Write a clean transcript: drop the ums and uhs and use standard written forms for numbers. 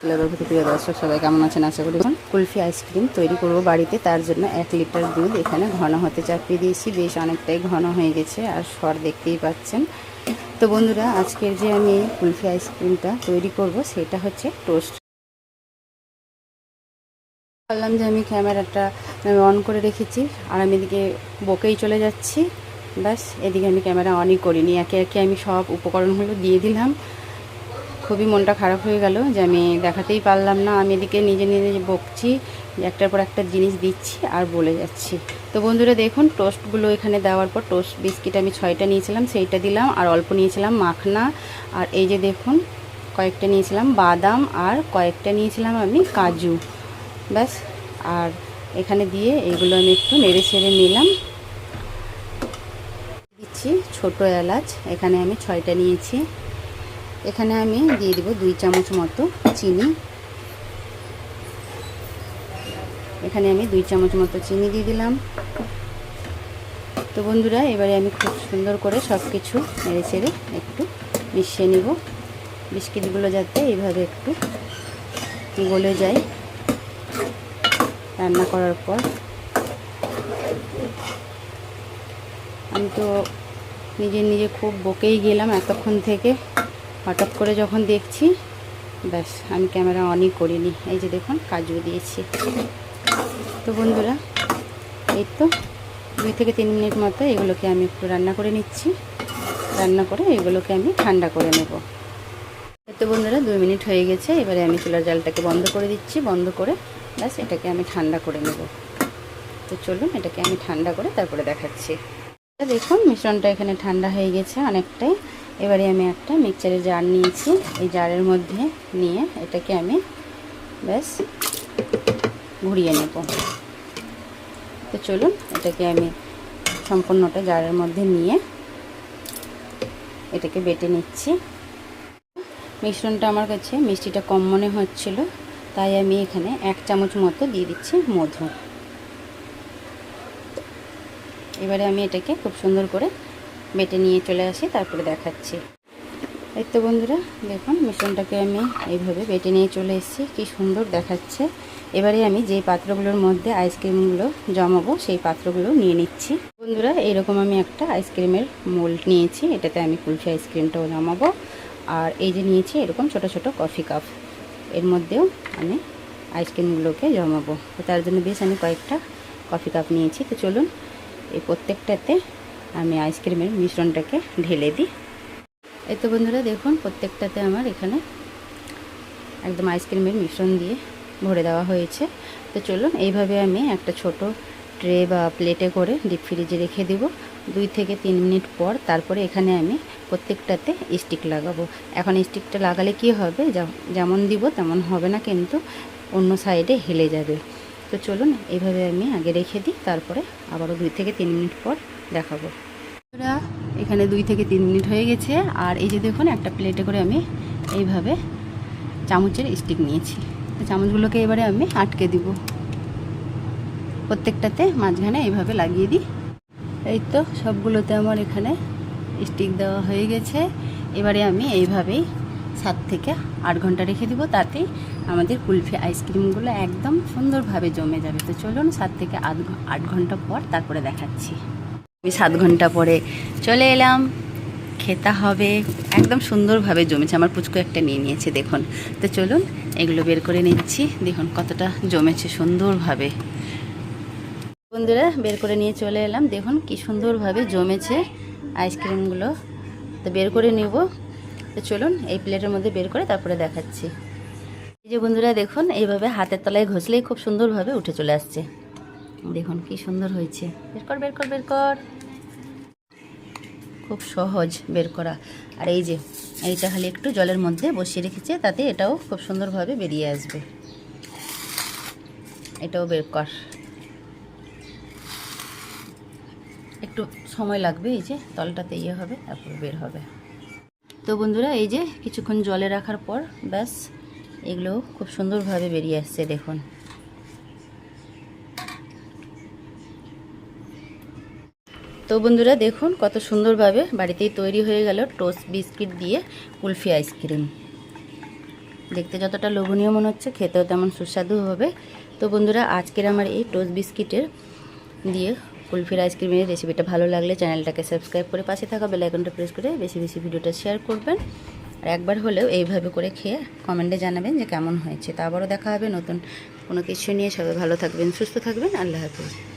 প্রিয় দর্শক সবাই কেমন আছেন? আশা করি কুলফি আইসক্রিম তৈরি করব বাড়িতে। তার জন্য 1 লিটার দুধ এখানে ঘন হতে চাপিয়ে দিয়েছি। বেশ অনেকটাই ঘন হয়ে গেছে আর সর দেখতেই পাচ্ছেন। তো বন্ধুরা, আজকের যে আমি কুলফি আইসক্রিমটা তৈরি করব সেটা হচ্ছে টোস্ট। বললাম যে আমি ক্যামেরাটা অন করে রেখেছি আর আমি এদিকে বকেই চলে যাচ্ছি। ব্যাস, এদিকে আমি ক্যামেরা অনই করিনি, একে একে আমি সব উপকরণগুলো দিয়ে দিলাম। খুবই মনটা খারাপ হয়ে গেল যে আমি দেখাতেই পারলাম না। আমি এদিকে নিজে নিজে বকছি, একটার পর একটা জিনিস দিচ্ছি আর বলে যাচ্ছি। তো বন্ধুরা দেখুন, টোস্টগুলো এখানে দেওয়ার পর টোস্ট বিস্কিট আমি 6টা নিয়েছিলাম, সেইটা দিলাম। আর অল্প নিয়েছিলাম মাখনা। আর এই যে দেখুন, কয়েকটা নিয়েছিলাম বাদাম আর কয়েকটা নিয়েছিলাম আমি কাজু। ব্যাস, আর এখানে দিয়ে এগুলো আমি একটু নেড়ে ছেড়ে নিলাম। দিচ্ছি ছোট এলাচ, এখানে আমি 6টা নিয়েছি। এখানে আমি দিয়ে দেবো 2 চামচ মতো চিনি। এখানে আমি 2 চামচ মতো চিনি দিয়ে দিলাম। তো বন্ধুরা, এবারে আমি খুব সুন্দর করে সব কিছু নেড়ে ছেড়ে একটু মিশিয়ে নিব। বিস্কিটগুলো যাতে এইভাবে একটু গলে যায় রান্না করার পর। আমি তো নিজে খুব বকেই গেলাম এতক্ষণ থেকে। হঠাৎ করে যখন দেখছি, ব্যাস আমি ক্যামেরা অনই করিনি। এই যে দেখুন, কাজু দিয়েছি। তো বন্ধুরা, এই তো 2 থেকে 3 মিনিট মতো এগুলোকে আমি একটু রান্না করে নিচ্ছি। রান্না করে এগুলোকে আমি ঠান্ডা করে নেব। তো বন্ধুরা, 2 মিনিট হয়ে গেছে। এবারে আমি চুলার জালটাকে বন্ধ করে দিচ্ছি। বন্ধ করে ব্যাস এটাকে আমি ঠান্ডা করে নেব। তো চলুন, এটাকে আমি ঠান্ডা করে তারপরে দেখাচ্ছি। দেখুন, মিশ্রণটা এখানে ঠান্ডা হয়ে গেছে অনেকটাই। এবারে আমি একটা মিক্সচারের জার নিয়েছি। এই জারের মধ্যে নিয়ে এটাকে আমি ব্যাস ঘুরিয়ে নেব। তো চলুন, এটাকে আমি সম্পূর্ণটা জারের মধ্যে নিয়ে এটাকে বেটে নিচ্ছি। মিশ্রণটা আমার কাছে মিষ্টিটা কম মনে হচ্ছিল, তাই আমি এখানে 1 চামচ মতো দিয়ে দিচ্ছি মধু। এবারে আমি এটাকে খুব সুন্দর করে বেটে নিয়ে চলে আসি, তারপরে দেখাচ্ছি। এই তো বন্ধুরা দেখুন, মিশ্রণটাকে আমি এইভাবে বেটে নিয়ে চলে এসেছি। কি সুন্দর দেখাচ্ছে। এবারে আমি যেই পাত্রগুলোর মধ্যে আইসক্রিমগুলো জমাবো সেই পাত্রগুলো নিয়ে নিচ্ছি। বন্ধুরা, এইরকম আমি একটা আইসক্রিমের মোল্ড নিয়েছি, এটাতে আমি কুলফি আইসক্রিমটাও জমাবো। আর এই যে নিয়েছি এরকম ছোট ছোট কফি কাপ, এর মধ্যেও আমি আইসক্রিমগুলোকে জমাবো। তো তার জন্য বেশ আমি কয়েকটা কফি কাপ নিয়েছি। তো চলুন, এই প্রত্যেকটাতে আমি আইসক্রিমের মিশ্রণটাকে ঢেলে দিই। এই তো বন্ধুরা দেখুন, প্রত্যেকটাতে আমার এখানে একদম আইসক্রিমের মিশ্রণ দিয়ে ভরে দেওয়া হয়েছে। তো চলুন, এইভাবে আমি একটা ছোট ট্রে বা প্লেটে করে ডিপ ফ্রিজে রেখে দেব 2 থেকে 3 মিনিট পর। তারপরে এখানে আমি প্রত্যেকটাতে স্টিক লাগাবো। এখন স্টিকটা লাগালে কি হবে, যেমন দিব তেমন হবে না, কিন্তু অন্য সাইডে হেলে যাবে। তো চলুন, এইভাবে আমি আগে রেখে দিই, তারপরে আবারও 2 থেকে 3 মিনিট পর দেখাবো। এখানে 2 থেকে 3 মিনিট হয়ে গেছে। আর এই যে দেখুন, একটা প্লেটে করে আমি এইভাবে চামচের স্টিক নিয়েছি। তো চামচগুলোকে এবারে আমি আটকে দিব, প্রত্যেকটাতে মাঝখানে এইভাবে লাগিয়ে দিই। এই তো সবগুলোতে আমার এখানে স্টিক দেওয়া হয়ে গেছে। এবারে আমি এইভাবেই 7 থেকে 8 ঘন্টা রেখে দিব, তাতেই আমাদের কুলফি আইসক্রিমগুলো একদম সুন্দরভাবে জমে যাবে। তো চলুন, 7 থেকে 8 ঘন্টা পর তারপরে দেখাচ্ছি। আমি 7 ঘন্টা পরে চলে এলাম। খেতে হবে, একদম সুন্দরভাবে জমেছে। আমার পুচকু একটা নিয়ে নিয়েছে দেখুন। তো চলুন, এগুলো বের করে নিচ্ছি। দেখুন কতটা জমেছে সুন্দরভাবে। বন্ধুরা, বের করে নিয়ে চলে এলাম। দেখুন কি সুন্দরভাবে জমেছে আইসক্রিমগুলো। তো বের করে নেব। তো চলুন, এই প্লেটের মধ্যে বের করে তারপরে দেখাচ্ছি। এই যে বন্ধুরা দেখুন, এইভাবে হাতের তলায় ঘষলেই খুব সুন্দরভাবে উঠে চলে আসছে। দেখুন কি সুন্দর হয়েছে। বের কর বের কর বের কর। খুব সহজ বের করা। আর এই যে এইটা খালি একটু জলের মধ্যে বসিয়ে রেখেছে, তাতে এটাও খুব সুন্দরভাবে বেরিয়ে আসবে। এটাও বের কর, একটু সময় লাগবে। এই যে তলটাতে ইয়ে হবে, তারপর বের হবে। তো বন্ধুরা, এই যে কিছুক্ষণ জলে রাখার পর ব্যাস এগুলো খুব সুন্দরভাবে বেরিয়ে আসছে দেখুন। তো বন্ধুরা দেখুন, কত সুন্দরভাবে বাড়িতেই তৈরি হয়ে গেল টোস্ট বিস্কিট দিয়ে কুলফি আইসক্রিম। দেখতে যতটা লোভনীয় মনে হচ্ছে খেতেও তেমন সুস্বাদু হবে। তো বন্ধুরা, আজকের আমার এই টোস্ট বিস্কিটের দিয়ে কুলফির আইসক্রিমের রেসিপিটা ভালো লাগলে চ্যানেলটাকে সাবস্ক্রাইব করে পাশে থাকা বেল আইকনটা প্রেস করে বেশি বেশি ভিডিওটা শেয়ার করবেন। আর একবার হলেও এইভাবে করে খেয়ে কমেন্টে জানাবেন যে কেমন হয়েছে। তা আবারও দেখা হবে নতুন কোনো কিছু নিয়ে। সবাই ভালো থাকবেন, সুস্থ থাকবেন। আল্লাহ হাফেজ।